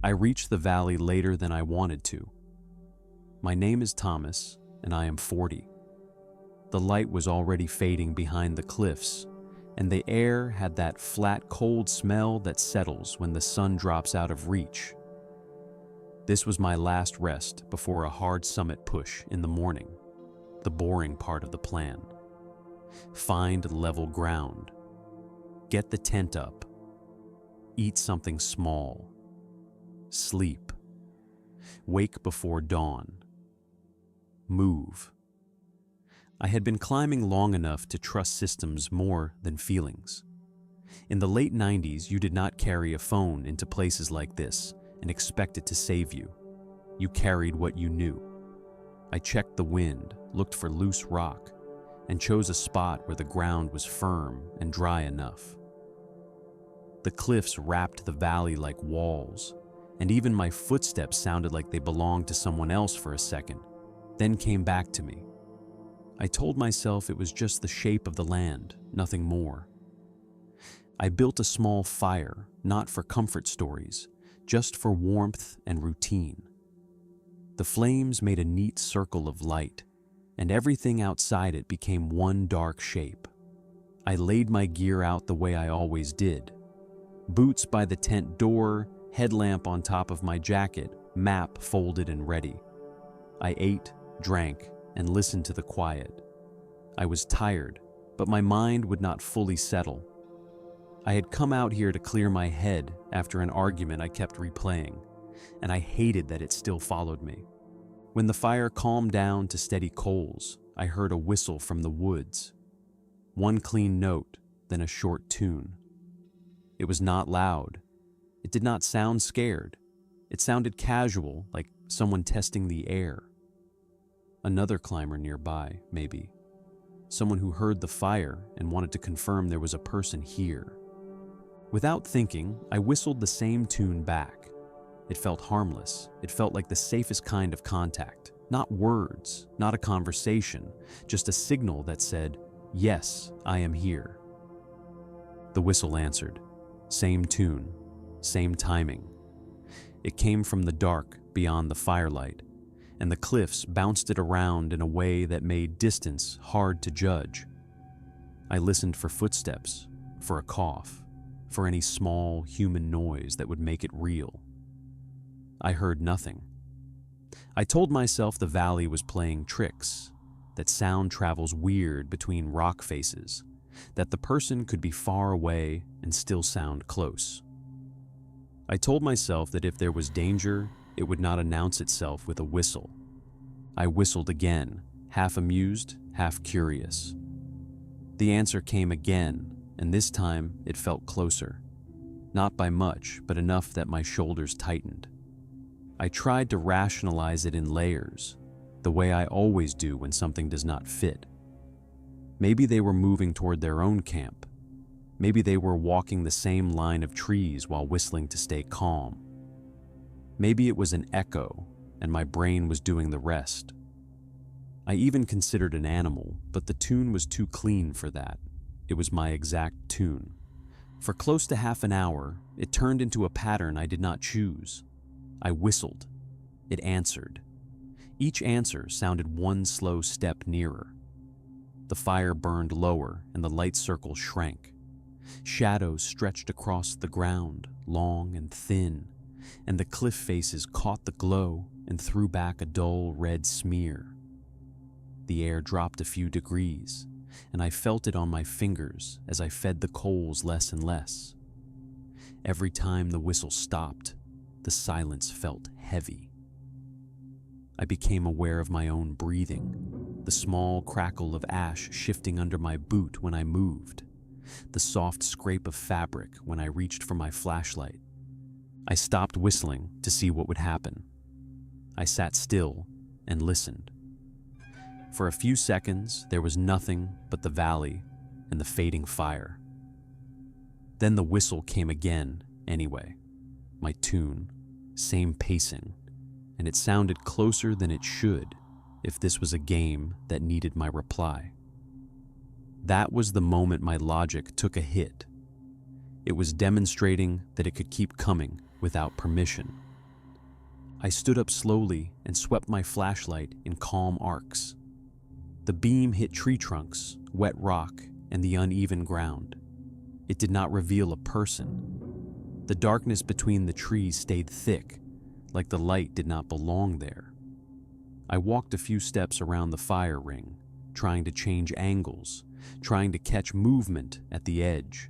I reached the valley later than I wanted to. My name is Thomas, and I am 40. The light was already fading behind the cliffs, and the air had that flat, cold smell that settles when the sun drops out of reach. This was my last rest before a hard summit push in the morning, the boring part of the plan. Find level ground. Get the tent up. Eat something small. Sleep. Wake before dawn. Move. I had been climbing long enough to trust systems more than feelings. In the late 90s, you did not carry a phone into places like this and expect it to save you. You carried what you knew. I checked the wind, looked for loose rock, and chose a spot where the ground was firm and dry enough. The cliffs wrapped the valley like walls, and even my footsteps sounded like they belonged to someone else for a second, then came back to me. I told myself it was just the shape of the land, nothing more. I built a small fire, not for comfort stories, just for warmth and routine. The flames made a neat circle of light, and everything outside it became one dark shape. I laid my gear out the way I always did. Boots by the tent door, headlamp on top of my jacket, map folded and ready. I ate, drank, and listened to the quiet. I was tired, but my mind would not fully settle. I had come out here to clear my head after an argument I kept replaying, and I hated that it still followed me. When the fire calmed down to steady coals, I heard a whistle from the woods. One clean note, then a short tune. It was not loud. It did not sound scared. It sounded casual, like someone testing the air. Another climber nearby, maybe. Someone who heard the fire and wanted to confirm there was a person here. Without thinking, I whistled the same tune back. It felt harmless. It felt like the safest kind of contact. Not words, not a conversation, just a signal that said, "Yes, I am here." The whistle answered. Same tune, same timing. It came from the dark beyond the firelight, and the cliffs bounced it around in a way that made distance hard to judge. I listened for footsteps, for a cough, for any small human noise that would make it real. I heard nothing. I told myself the valley was playing tricks, that sound travels weird between rock faces, that the person could be far away and still sound close. I told myself that if there was danger, it would not announce itself with a whistle. I whistled again, half amused, half curious. The answer came again, and this time it felt closer. Not by much, but enough that my shoulders tightened. I tried to rationalize it in layers, the way I always do when something does not fit. Maybe they were moving toward their own camp. Maybe they were walking the same line of trees while whistling to stay calm. Maybe it was an echo, and my brain was doing the rest. I even considered an animal, but the tune was too clean for that. It was my exact tune. For close to half an hour, it turned into a pattern I did not choose. I whistled. It answered. Each answer sounded one slow step nearer. The fire burned lower and the light circle shrank. Shadows stretched across the ground, long and thin, and the cliff faces caught the glow and threw back a dull red smear. The air dropped a few degrees, and I felt it on my fingers as I fed the coals less and less. Every time the whistle stopped, the silence felt heavy. I became aware of my own breathing, the small crackle of ash shifting under my boot when I moved, the soft scrape of fabric when I reached for my flashlight. I stopped whistling to see what would happen. I sat still and listened. For a few seconds, there was nothing but the valley and the fading fire. Then the whistle came again, anyway. My tune, same pacing, and it sounded closer than it should if this was a game that needed my reply. That was the moment my logic took a hit. It was demonstrating that it could keep coming without permission, I stood up slowly and swept my flashlight in calm arcs. The beam hit tree trunks, wet rock, and the uneven ground. It did not reveal a person. The darkness between the trees stayed thick, like the light did not belong there. I walked a few steps around the fire ring, trying to change angles, trying to catch movement at the edge.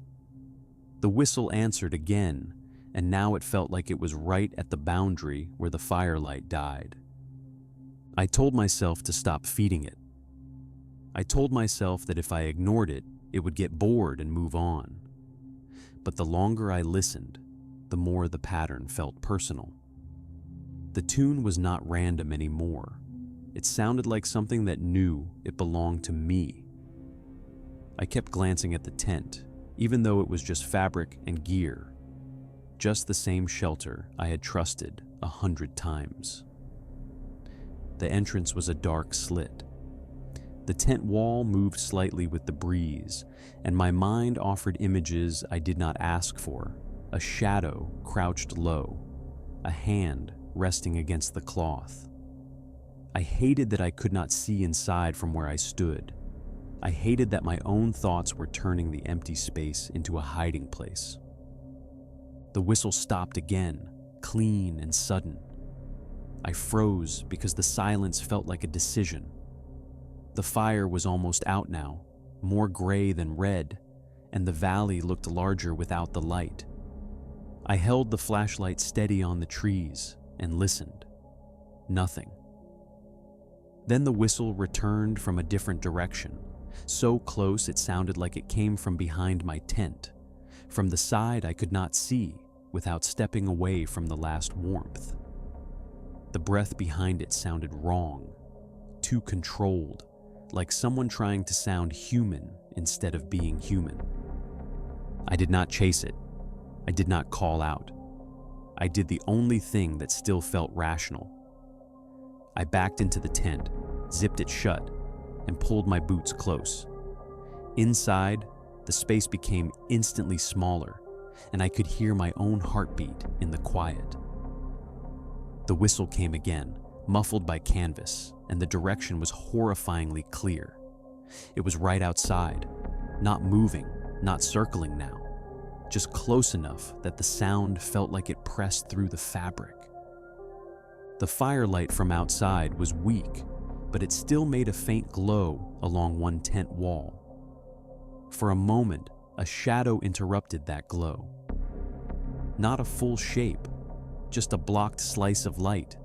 The whistle answered again, and now it felt like it was right at the boundary where the firelight died. I told myself to stop feeding it. I told myself that if I ignored it, it would get bored and move on. But the longer I listened, the more the pattern felt personal. The tune was not random anymore. It sounded like something that knew it belonged to me. I kept glancing at the tent, even though it was just fabric and gear. Just the same shelter I had trusted 100 times. The entrance was a dark slit. The tent wall moved slightly with the breeze, and my mind offered images I did not ask for. A shadow crouched low, a hand resting against the cloth. I hated that I could not see inside from where I stood. I hated that my own thoughts were turning the empty space into a hiding place. The whistle stopped again, clean and sudden. I froze because the silence felt like a decision. The fire was almost out now, more gray than red, and the valley looked larger without the light. I held the flashlight steady on the trees and listened. Nothing. Then the whistle returned from a different direction, so close it sounded like it came from behind my tent, from the side I could not see without stepping away from the last warmth. The breath behind it sounded wrong, too controlled, like someone trying to sound human instead of being human. I did not chase it. I did not call out. I did the only thing that still felt rational. I backed into the tent, zipped it shut, and pulled my boots close. Inside, the space became instantly smaller, and I could hear my own heartbeat in the quiet. The whistle came again, muffled by canvas, and the direction was horrifyingly clear. It was right outside, not moving, not circling now, just close enough that the sound felt like it pressed through the fabric. The firelight from outside was weak, but it still made a faint glow along one tent wall. For a moment, a shadow interrupted that glow. Not a full shape, just a blocked slice of light,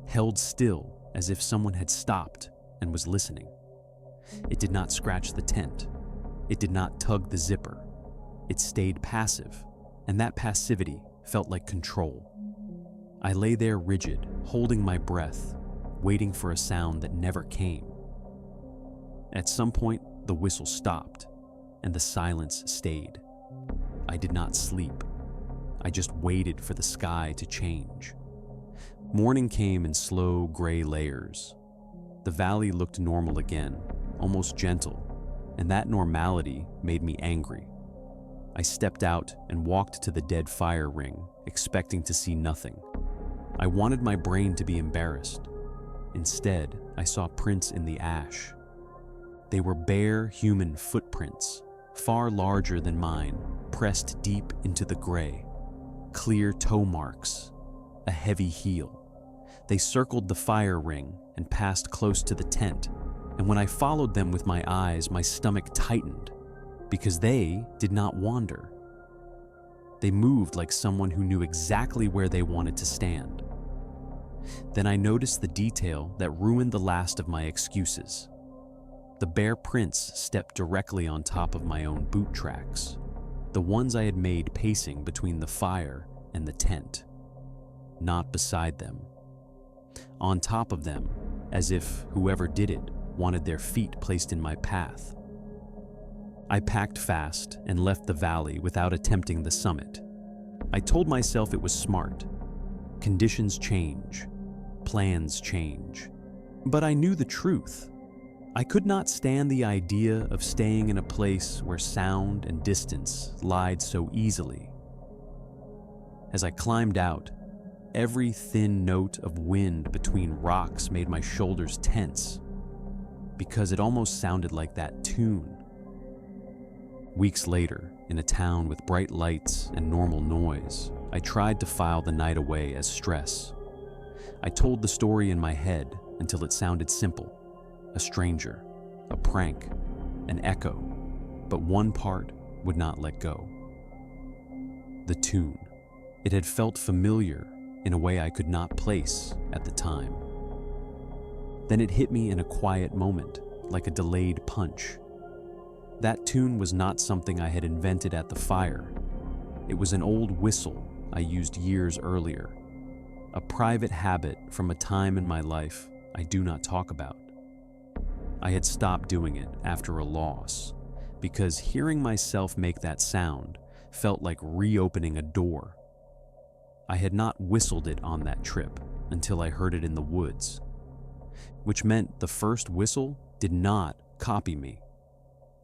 held still as if someone had stopped and was listening. It did not scratch the tent. It did not tug the zipper. It stayed passive, and that passivity felt like control. I lay there rigid, holding my breath, waiting for a sound that never came. At some point, the whistle stopped, and the silence stayed. I did not sleep. I just waited for the sky to change. Morning came in slow, gray layers. The valley looked normal again, almost gentle, and that normality made me angry. I stepped out and walked to the dead fire ring, expecting to see nothing. I wanted my brain to be embarrassed. Instead, I saw prints in the ash. They were bare human footprints, far larger than mine, pressed deep into the gray. Clear toe marks, a heavy heel. They circled the fire ring and passed close to the tent, and when I followed them with my eyes, my stomach tightened, because they did not wander. They moved like someone who knew exactly where they wanted to stand. Then I noticed the detail that ruined the last of my excuses. The bare prints stepped directly on top of my own boot tracks, the ones I had made pacing between the fire and the tent, not beside them. On top of them, as if whoever did it wanted their feet placed in my path. I packed fast and left the valley without attempting the summit. I told myself it was smart. Conditions change, plans change. But I knew the truth. I could not stand the idea of staying in a place where sound and distance lied so easily. As I climbed out, Every thin note of wind between rocks made my shoulders tense, because it almost sounded like that tune. Weeks later, in a town with bright lights and normal noise, I tried to file the night away as stress. I told the story in my head until it sounded simple: a stranger, a prank, an echo, but one part would not let go. The tune. It had felt familiar in a way I could not place at the time. Then it hit me in a quiet moment, like a delayed punch. That tune was not something I had invented at the fire. It was an old whistle I used years earlier, a private habit from a time in my life I do not talk about. I had stopped doing it after a loss, because hearing myself make that sound felt like reopening a door. I had not whistled it on that trip until I heard it in the woods, which meant the first whistle did not copy me.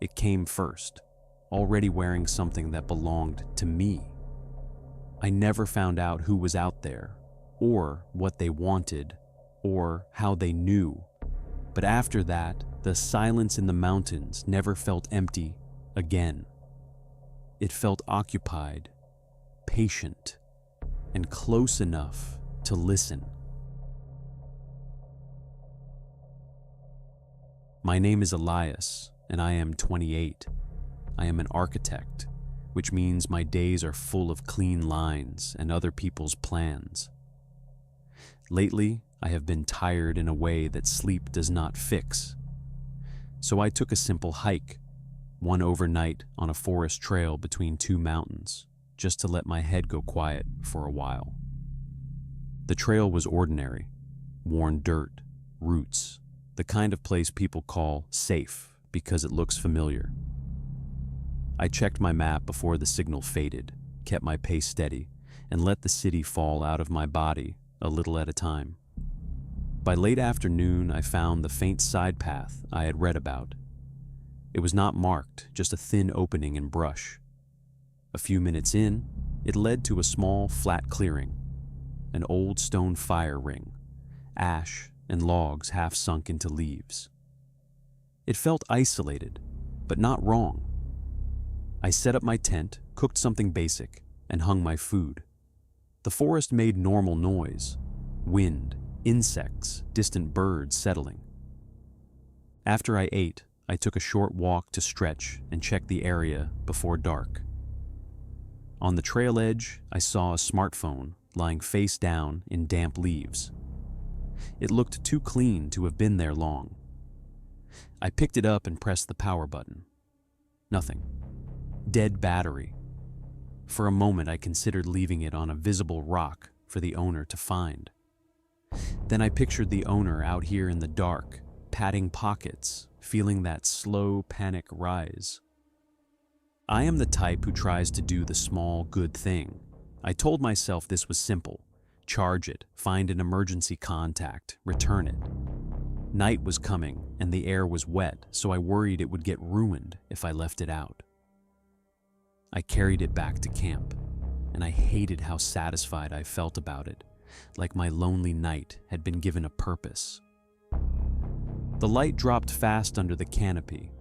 It came first, already wearing something that belonged to me. I never found out who was out there, or what they wanted, or how they knew. But after that, the silence in the mountains never felt empty again. It felt occupied, patient, and close enough to listen. My name is Elias, and I am 28. I am an architect, which means my days are full of clean lines and other people's plans. Lately, I have been tired in a way that sleep does not fix. So I took a simple hike, one overnight on a forest trail between two mountains, just to let my head go quiet for a while. The trail was ordinary, worn dirt, roots, the kind of place people call safe because it looks familiar. I checked my map before the signal faded, kept my pace steady, and let the city fall out of my body a little at a time. By late afternoon, I found the faint side path I had read about. It was not marked, just a thin opening in brush. A few minutes in, it led to a small, flat clearing, an old stone fire ring, ash and logs half sunk into leaves. It felt isolated, but not wrong. I set up my tent, cooked something basic, and hung my food. The forest made normal noise: wind, insects, distant birds settling. After I ate, I took a short walk to stretch and check the area before dark. On the trail edge, I saw a smartphone lying face down in damp leaves. It looked too clean to have been there long. I picked it up and pressed the power button. Nothing. Dead battery. For a moment, I considered leaving it on a visible rock for the owner to find. Then I pictured the owner out here in the dark, patting pockets, feeling that slow panic rise. I am the type who tries to do the small, good thing. I told myself this was simple. Charge it, find an emergency contact, return it. Night was coming, and the air was wet, so I worried it would get ruined if I left it out. I carried it back to camp, and I hated how satisfied I felt about it, like my lonely night had been given a purpose. The light dropped fast under the canopy.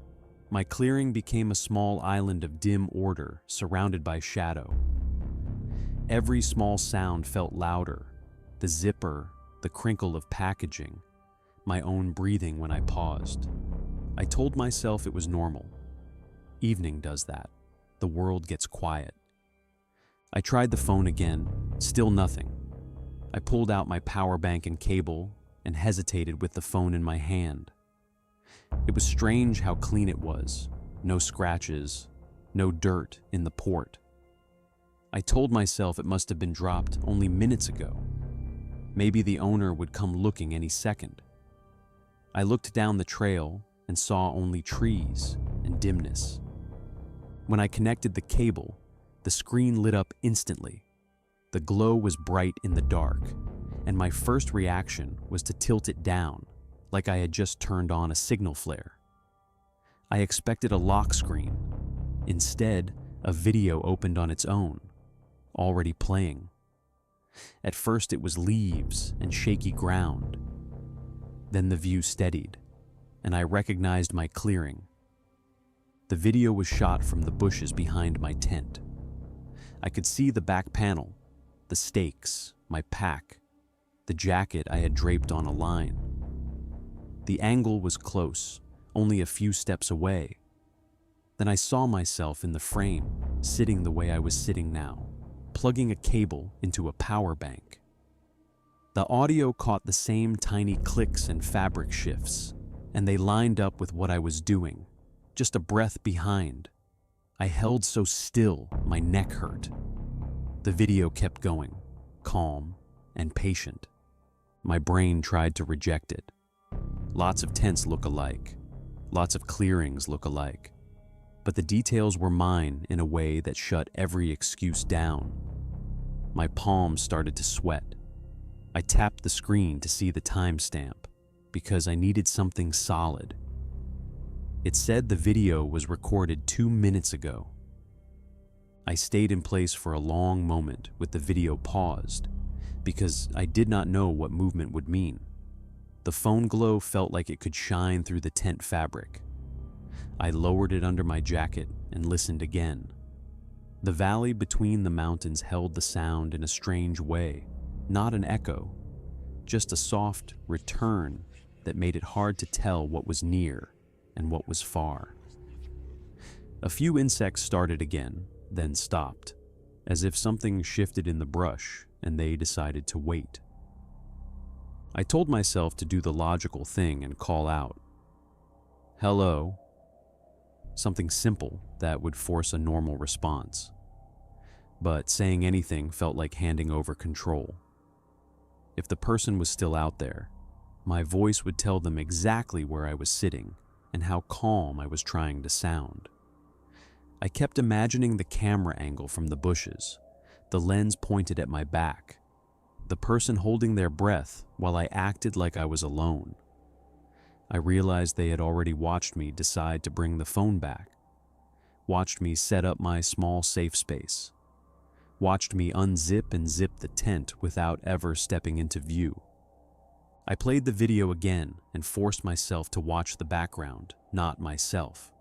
My clearing became a small island of dim order, surrounded by shadow. Every small sound felt louder: the zipper, the crinkle of packaging, my own breathing when I paused. I told myself it was normal. Evening does that. The world gets quiet. I tried the phone again, still nothing. I pulled out my power bank and cable and hesitated with the phone in my hand. It was strange how clean it was. No scratches, no dirt in the port. I told myself it must have been dropped only minutes ago. Maybe the owner would come looking any second. I looked down the trail and saw only trees and dimness. When I connected the cable, the screen lit up instantly. The glow was bright in the dark, and my first reaction was to tilt it down, like I had just turned on a signal flare. I expected a lock screen. Instead, a video opened on its own, already playing. At first it was leaves and shaky ground. Then the view steadied, and I recognized my clearing. The video was shot from the bushes behind my tent. I could see the back panel, the stakes, my pack, the jacket I had draped on a line. The angle was close, only a few steps away. Then I saw myself in the frame, sitting the way I was sitting now, plugging a cable into a power bank. The audio caught the same tiny clicks and fabric shifts, and they lined up with what I was doing, just a breath behind. I held so still, my neck hurt. The video kept going, calm and patient. My brain tried to reject it. Lots of tents look alike. Lots of clearings look alike. But the details were mine in a way that shut every excuse down. My palms started to sweat. I tapped the screen to see the timestamp because I needed something solid. It said the video was recorded 2 minutes ago. I stayed in place for a long moment with the video paused because I did not know what movement would mean. The phone glow felt like it could shine through the tent fabric. I lowered it under my jacket and listened again. The valley between the mountains held the sound in a strange way, not an echo, just a soft return that made it hard to tell what was near and what was far. A few insects started again, then stopped, as if something shifted in the brush and they decided to wait. I told myself to do the logical thing and call out, "Hello," something simple that would force a normal response. But saying anything felt like handing over control. If the person was still out there, my voice would tell them exactly where I was sitting and how calm I was trying to sound. I kept imagining the camera angle from the bushes, the lens pointed at my back, the person holding their breath while I acted like I was alone. I realized they had already watched me decide to bring the phone back, watched me set up my small safe space, watched me unzip and zip the tent without ever stepping into view. I played the video again and forced myself to watch the background, not myself.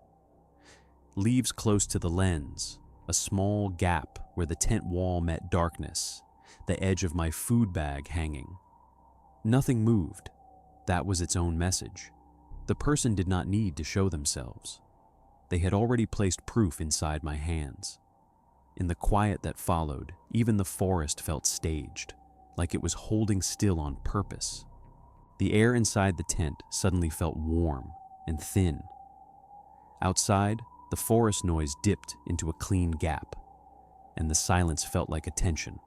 Leaves close to the lens, a small gap where the tent wall met darkness, the edge of my food bag hanging. Nothing moved. That was its own message. The person did not need to show themselves. They had already placed proof inside my hands. In the quiet that followed, even the forest felt staged, like it was holding still on purpose. The air inside the tent suddenly felt warm and thin. Outside, the forest noise dipped into a clean gap, and the silence felt like attention.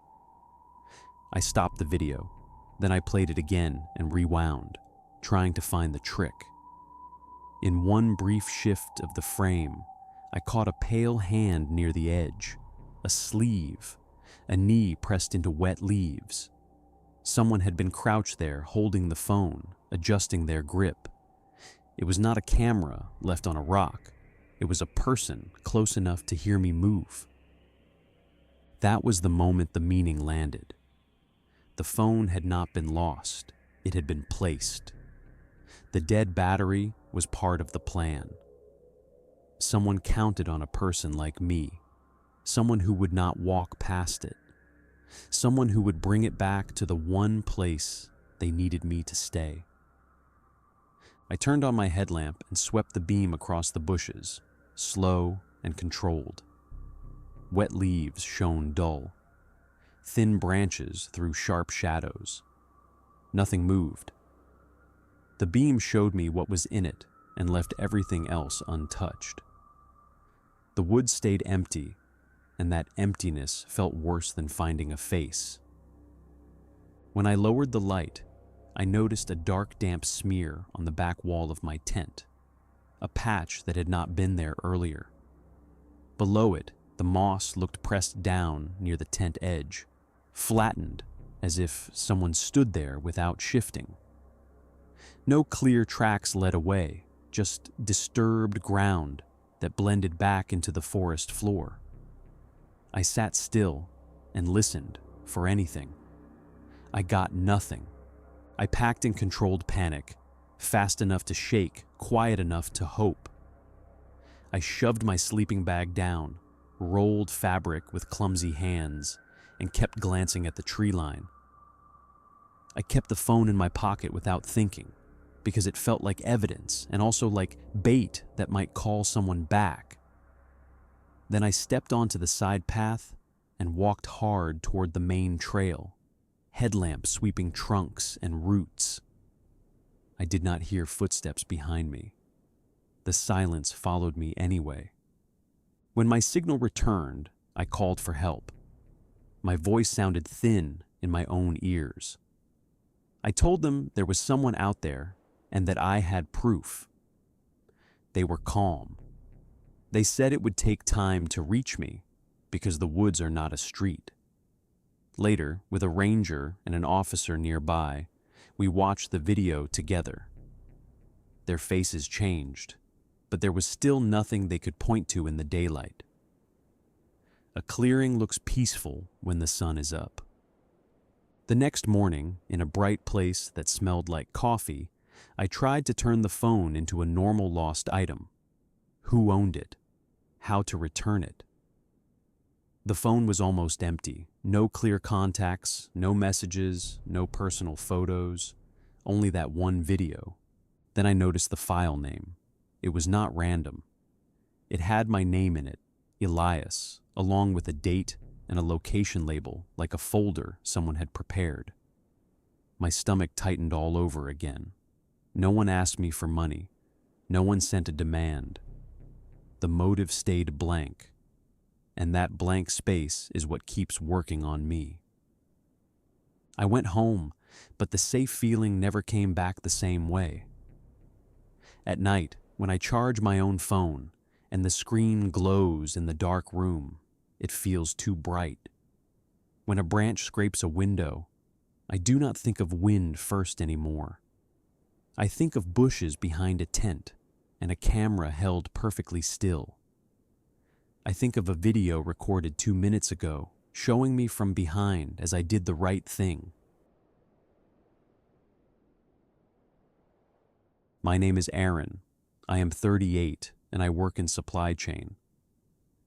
I stopped the video, then I played it again and rewound, trying to find the trick. In one brief shift of the frame, I caught a pale hand near the edge, a sleeve, a knee pressed into wet leaves. Someone had been crouched there holding the phone, adjusting their grip. It was not a camera left on a rock. It was a person close enough to hear me move. That was the moment the meaning landed. The phone had not been lost. It had been placed. The dead battery was part of the plan. Someone counted on a person like me, someone who would not walk past it, someone who would bring it back to the one place they needed me to stay. I turned on my headlamp and swept the beam across the bushes, slow and controlled. Wet leaves shone dull. Thin branches threw sharp shadows. Nothing moved. The beam showed me what was in it and left everything else untouched. The woods stayed empty, and that emptiness felt worse than finding a face. When I lowered the light, I noticed a dark, damp smear on the back wall of my tent, a patch that had not been there earlier. Below it, the moss looked pressed down near the tent edge, flattened as if someone stood there without shifting. No clear tracks led away, just disturbed ground that blended back into the forest floor. I sat still and listened for anything. I got nothing. I packed in controlled panic, fast enough to shake, quiet enough to hope. I shoved my sleeping bag down, rolled fabric with clumsy hands, and kept glancing at the tree line. I kept the phone in my pocket without thinking, because it felt like evidence and also like bait that might call someone back. Then I stepped onto the side path and walked hard toward the main trail, headlamps sweeping trunks and roots. I did not hear footsteps behind me. The silence followed me anyway. When my signal returned, I called for help. My voice sounded thin in my own ears. I told them there was someone out there and that I had proof. They were calm. They said it would take time to reach me because the woods are not a street. Later, with a ranger and an officer nearby, we watched the video together. Their faces changed, but there was still nothing they could point to in the daylight. A clearing looks peaceful when the sun is up. The next morning, in a bright place that smelled like coffee, I tried to turn the phone into a normal lost item. Who owned it? How to return it? The phone was almost empty. No clear contacts, no messages, no personal photos, only that one video. Then I noticed the file name. It was not random. It had my name in it, Elias, along with a date and a location label like a folder someone had prepared. My stomach tightened all over again. No one asked me for money. No one sent a demand. The motive stayed blank. And that blank space is what keeps working on me. I went home, but the safe feeling never came back the same way. At night, when I charge my own phone and the screen glows in the dark room, it feels too bright. When a branch scrapes a window, I do not think of wind first anymore. I think of bushes behind a tent and a camera held perfectly still. I think of a video recorded 2 minutes ago, showing me from behind as I did the right thing. My name is Aaron. I am 38 and I work in supply chain.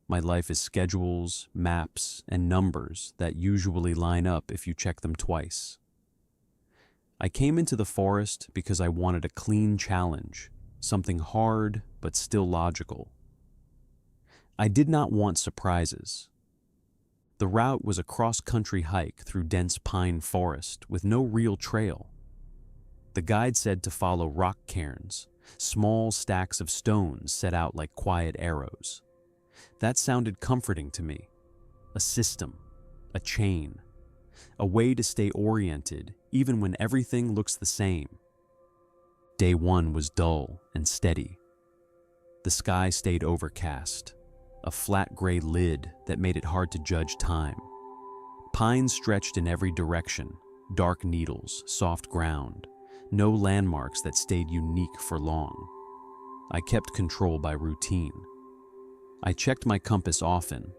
My life is schedules, maps, and numbers that usually line up if you check them twice. I came into the forest because I wanted a clean challenge, something hard but still logical. I did not want surprises. The route was a cross-country hike through dense pine forest with no real trail. The guide said to follow rock cairns, small stacks of stones set out like quiet arrows. That sounded comforting to me. A system, a chain, a way to stay oriented even when everything looks the same. Day 1 was dull and steady. The sky stayed overcast, a flat gray lid that made it hard to judge time. Pines stretched in every direction, dark needles, soft ground, no landmarks that stayed unique for long. I kept control by routine. I checked my compass often,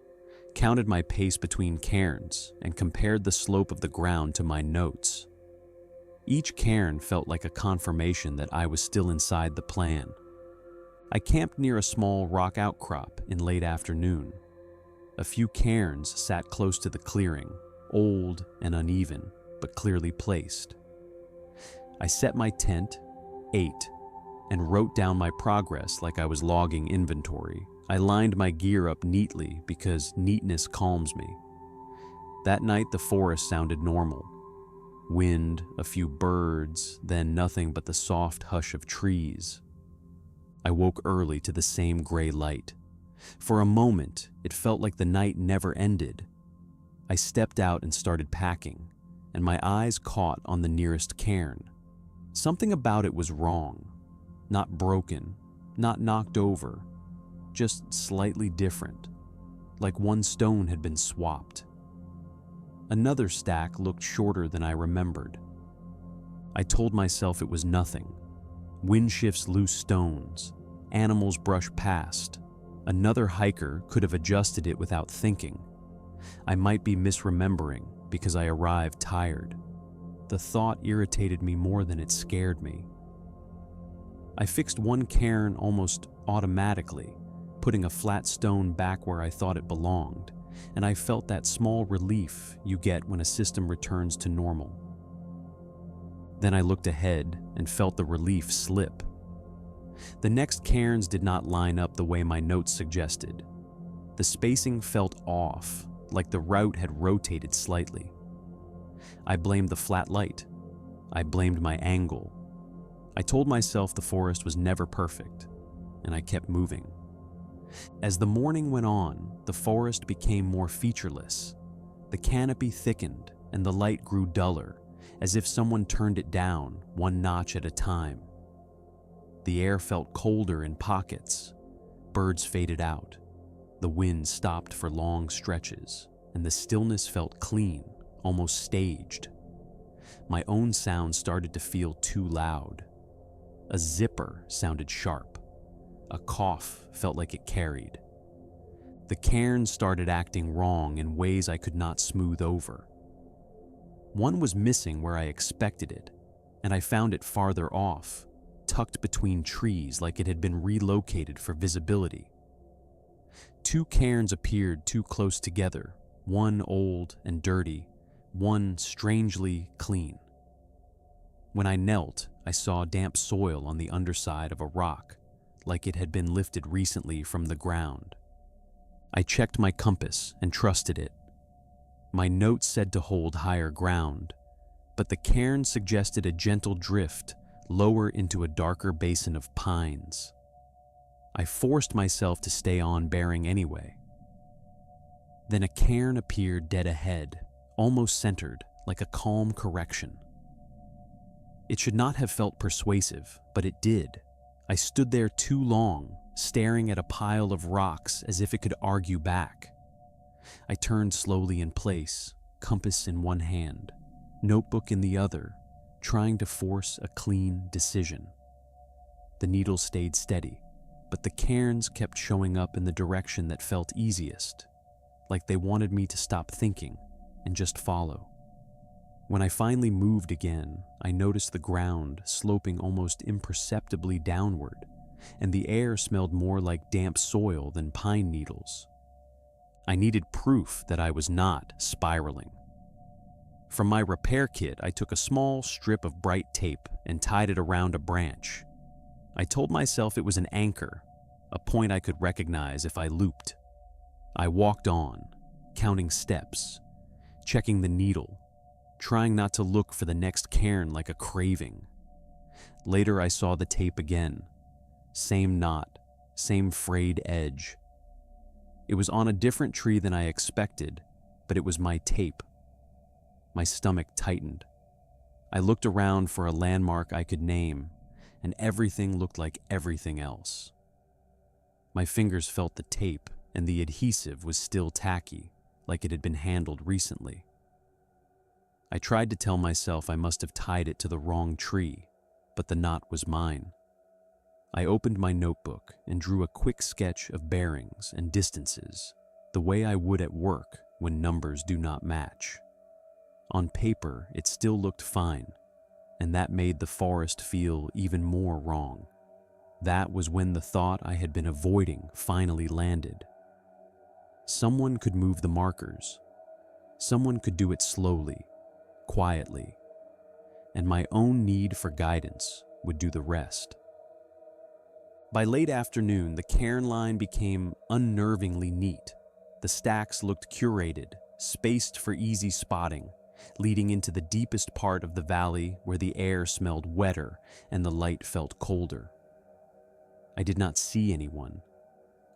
counted my pace between cairns, and compared the slope of the ground to my notes. Each cairn felt like a confirmation that I was still inside the plan. I camped near a small rock outcrop in late afternoon. A few cairns sat close to the clearing, old and uneven, but clearly placed. I set my tent, ate, and wrote down my progress like I was logging inventory. I lined my gear up neatly because neatness calms me. That night the forest sounded normal. Wind, a few birds, then nothing but the soft hush of trees. I woke early to the same gray light. For a moment, it felt like the night never ended. I stepped out and started packing, and my eyes caught on the nearest cairn. Something about it was wrong. Not broken, not knocked over, just slightly different, like one stone had been swapped. Another stack looked shorter than I remembered. I told myself it was nothing. Wind shifts loose stones. Animals brush past. Another hiker could have adjusted it without thinking. I might be misremembering because I arrived tired. the thought irritated me more than it scared me. I fixed one cairn almost automatically, putting a flat stone back where I thought it belonged, and I felt that small relief you get when a system returns to normal. Then I looked ahead and felt the relief slip. The next cairns did not line up the way my notes suggested. The spacing felt off, like the route had rotated slightly. I blamed the flat light. I blamed my angle. I told myself the forest was never perfect, and I kept moving. As the morning went on, the forest became more featureless. The canopy thickened, and the light grew duller, as if someone turned it down, one notch at a time. The air felt colder in pockets. Birds faded out. The wind stopped for long stretches, and the stillness felt clean, almost staged. My own sound started to feel too loud. A zipper sounded sharp. A cough felt like it carried. The cairns started acting wrong in ways I could not smooth over. One was missing where I expected it, and I found it farther off, tucked between trees like it had been relocated for visibility. Two cairns appeared too close together, one old and dirty, one strangely clean. When I knelt, I saw damp soil on the underside of a rock, like it had been lifted recently from the ground. I checked my compass and trusted it. My notes said to hold higher ground, but the cairn suggested a gentle drift lower into a darker basin of pines. I forced myself to stay on bearing anyway. Then a cairn appeared dead ahead, almost centered, like a calm correction. It should not have felt persuasive, but it did. I stood there too long, staring at a pile of rocks as if it could argue back. I turned slowly in place, compass in one hand, notebook in the other, trying to force a clean decision. The needle stayed steady, but the cairns kept showing up in the direction that felt easiest, like they wanted me to stop thinking and just follow. When I finally moved again, I noticed the ground sloping almost imperceptibly downward, and the air smelled more like damp soil than pine needles. I needed proof that I was not spiraling. From my repair kit, I took a small strip of bright tape and tied it around a branch. I told myself it was an anchor, a point I could recognize if I looped. I walked on, counting steps, checking the needle, trying not to look for the next cairn like a craving. Later I saw the tape again. Same knot, same frayed edge. It was on a different tree than I expected, but it was my tape. My stomach tightened. I looked around for a landmark I could name, and everything looked like everything else. My fingers felt the tape, and the adhesive was still tacky, like it had been handled recently. I tried to tell myself I must have tied it to the wrong tree, but the knot was mine. I opened my notebook and drew a quick sketch of bearings and distances, the way I would at work when numbers do not match. On paper, it still looked fine, and that made the forest feel even more wrong. That was when the thought I had been avoiding finally landed. Someone could move the markers. Someone could do it slowly, quietly, and my own need for guidance would do the rest. By late afternoon, the cairn line became unnervingly neat. The stacks looked curated, spaced for easy spotting, leading into the deepest part of the valley where the air smelled wetter and the light felt colder. I did not see anyone.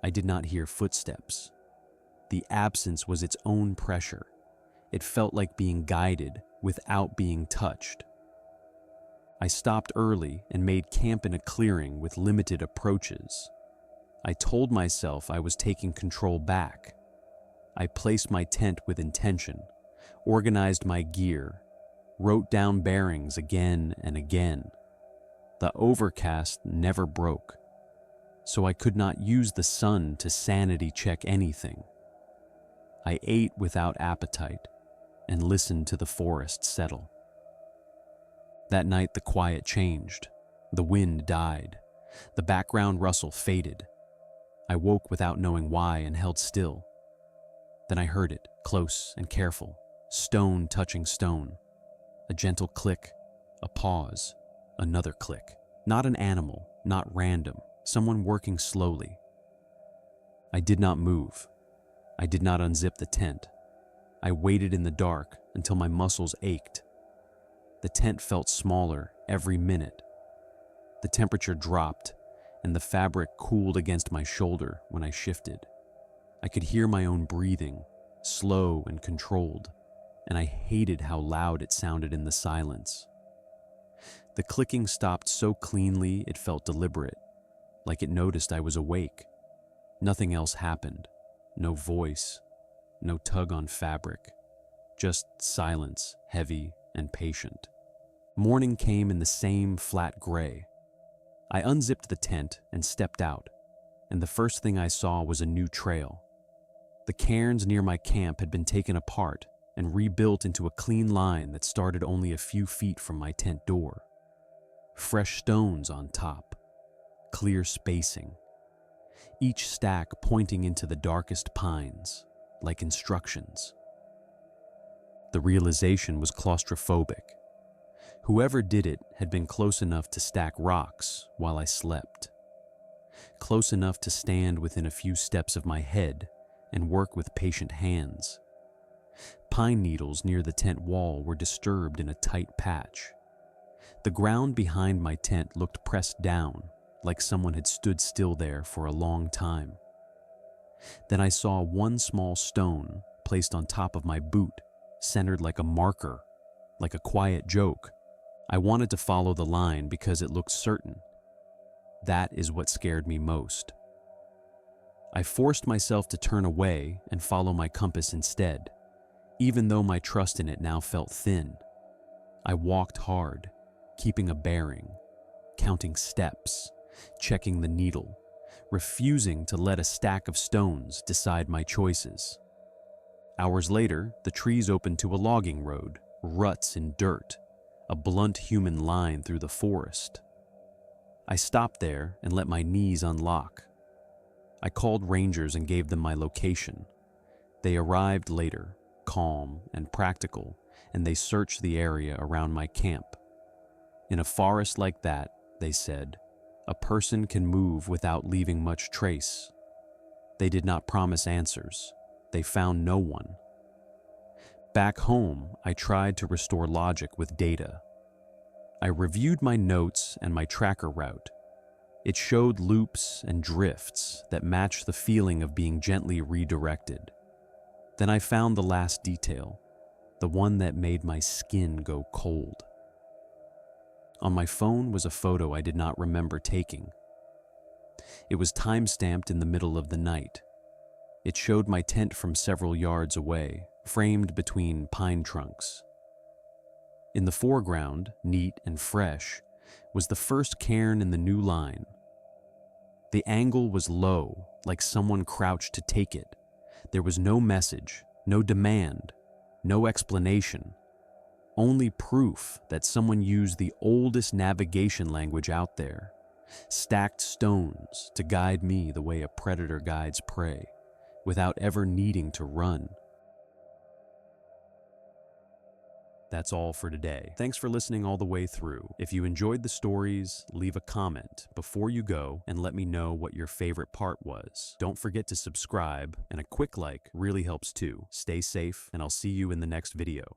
I did not hear footsteps. The absence was its own pressure. It felt like being guided without being touched. I stopped early and made camp in a clearing with limited approaches. I told myself I was taking control back. I placed my tent with intention, organized my gear, wrote down bearings again and again. The overcast never broke, so I could not use the sun to sanity check anything. I ate without appetite and listened to the forest settle. That night, the quiet changed. The wind died. The background rustle faded. I woke without knowing why and held still. Then I heard it, close and careful, stone touching stone. A gentle click, a pause, another click. Not an animal, not random, someone working slowly. I did not move. I did not unzip the tent. I waited in the dark until my muscles ached. The tent felt smaller every minute. The temperature dropped, and the fabric cooled against my shoulder when I shifted. I could hear my own breathing, slow and controlled, and I hated how loud it sounded in the silence. The clicking stopped so cleanly it felt deliberate, like it noticed I was awake. Nothing else happened. No voice, no tug on fabric, just silence, heavy and patient. Morning came in the same flat gray. I unzipped the tent and stepped out, and the first thing I saw was a new trail. The cairns near my camp had been taken apart and rebuilt into a clean line that started only a few feet from my tent door. Fresh stones on top, clear spacing, each stack pointing into the darkest pines, like instructions. The realization was claustrophobic. Whoever did it had been close enough to stack rocks while I slept. Close enough to stand within a few steps of my head and work with patient hands. Pine needles near the tent wall were disturbed in a tight patch. The ground behind my tent looked pressed down, like someone had stood still there for a long time. Then I saw one small stone placed on top of my boot, centered like a marker, like a quiet joke. I wanted to follow the line because it looked certain. That is what scared me most. I forced myself to turn away and follow my compass instead, even though my trust in it now felt thin. I walked hard, keeping a bearing, counting steps, checking the needle, refusing to let a stack of stones decide my choices. Hours later, the trees opened to a logging road, ruts in dirt, a blunt human line through the forest. I stopped there and let my knees unlock. I called rangers and gave them my location. They arrived later, calm and practical, and they searched the area around my camp. In a forest like that, they said, a person can move without leaving much trace. They did not promise answers. They found no one. Back home, I tried to restore logic with data. I reviewed my notes and my tracker route. It showed loops and drifts that matched the feeling of being gently redirected. Then I found the last detail, the one that made my skin go cold. On my phone was a photo I did not remember taking. It was time-stamped in the middle of the night. It showed my tent from several yards away, framed between pine trunks. In the foreground, neat and fresh, was the first cairn in the new line. The angle was low, like someone crouched to take it. There was no message, no demand, no explanation. Only proof that someone used the oldest navigation language out there, stacked stones to guide me the way a predator guides prey, without ever needing to run. That's all for today. Thanks for listening all the way through. If you enjoyed the stories, leave a comment before you go and let me know what your favorite part was. Don't forget to subscribe, and a quick like really helps too. Stay safe, and I'll see you in the next video.